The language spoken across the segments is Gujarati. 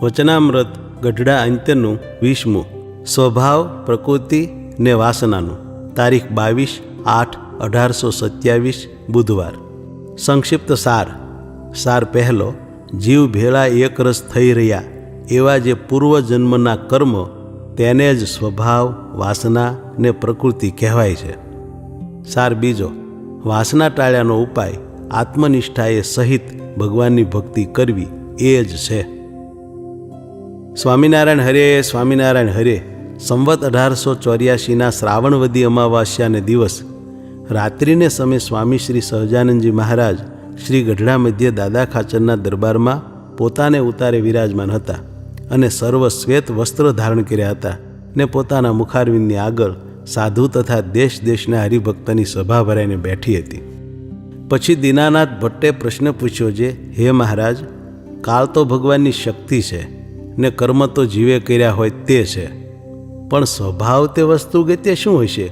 વચનામૃત ગઢડા અંત્યનું 20મું સ્વભાવ પ્રકૃતિ ને વાસનાનું તારીખ 22/8/1827 બુધવાર. સંક્ષિપ્ત સાર પહેલો. જીવ ભેળા એકરસ થઈ રહ્યા એવા જે પૂર્વજન્મના કર્મ તેને જ સ્વભાવ વાસના ને પ્રકૃતિ કહેવાય છે. સાર બીજો. વાસના ટાળ્યાનો ઉપાય આત્મનિષ્ઠાએ સહિત ભગવાનની ભક્તિ કરવી એ જ છે. સ્વામિનારાયણ હરે, સ્વામિનારાયણ હરે. સંવત 1884ના શ્રાવણવદી અમાવાસ્યાને દિવસ રાત્રિને સમયે સ્વામી શ્રી સહજાનંદજી મહારાજ શ્રી ગઢડા મધ્ય દાદા ખાચરના દરબારમાં પોતાને ઉતારે વિરાજમાન હતા અને સર્વ શ્વેત વસ્ત્ર ધારણ કર્યા હતા ને પોતાના મુખારવિંદની આગળ સાધુ તથા દેશ દેશના હરિભક્તની સભા ભરાઈને બેઠી હતી. પછી દીનાનાથ ભટ્ટે પ્રશ્ન પૂછ્યો છે, હે મહારાજ, કાળ તો ભગવાનની શક્તિ છે ને કર્મ તો જીવે કર્યા હોય તે છે, પણ સ્વભાવ તે વસ્તુ કે તે શું હશે?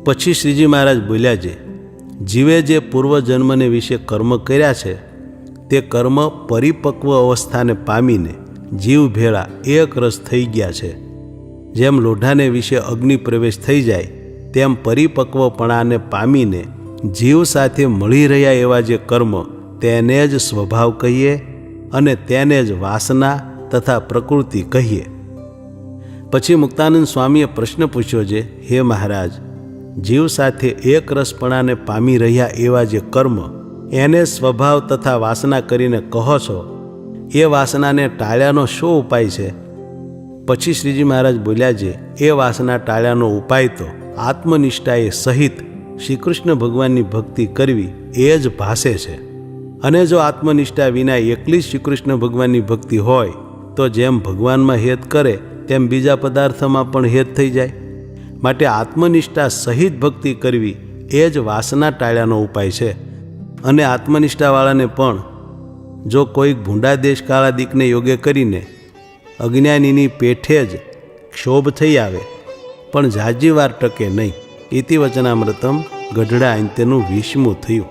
પછી શ્રીજી મહારાજ બોલ્યા છે, જીવે જે પૂર્વજન્મને વિશે કર્મ કર્યા છે તે કર્મ પરિપક્વ અવસ્થાને પામીને જીવ ભેળા એક રસ થઈ ગયા છે. જેમ લોઢાને વિશે અગ્નિ પ્રવેશ થઈ જાય તેમ પરિપક્વપણાને પામીને જીવ સાથે મળી રહ્યા એવા જે કર્મ તેને જ સ્વભાવ કહીએ અને તેને જ વાસના તથા પ્રકૃતિ કહીએ. પછી મુક્તાનંદ સ્વામીએ પ્રશ્ન પૂછ્યો છે, હે મહારાજ, જીવ સાથે એક રસપણાને પામી રહ્યા એવા જે કર્મ એને સ્વભાવ તથા વાસના કરીને કહો છો, એ વાસનાને ટાળ્યાનો શો ઉપાય છે? પછી શ્રીજી મહારાજ બોલ્યા છે, એ વાસના ટાળ્યાનો ઉપાય તો આત્મનિષ્ઠાએ સહિત શ્રી કૃષ્ણ ભગવાનની ભક્તિ કરવી એ જ ભાષે છે. અને જો આત્મનિષ્ઠા વિના એકલી જ શ્રી કૃષ્ણ ભગવાનની ભક્તિ હોય તો જેમ ભગવાનમાં હેત કરે તેમ બીજા પદાર્થમાં પણ હેત થઈ જાય. માટે આત્મનિષ્ઠા સહિત ભક્તિ કરવી એ જ વાસના ટાળ્યાનો ઉપાય છે. અને આત્મનિષ્ઠાવાળાને પણ જો કોઈક ભૂંડા દેશ કાળાદીકને યોગ્ય કરીને અજ્ઞાનીની પેઠે જ ક્ષોભ થઈ આવે પણ ઝાઝી વાર ટકે નહીં. ઇતિ વચનામૃતમ ગઢડા અંત્યનું 20મું થયું.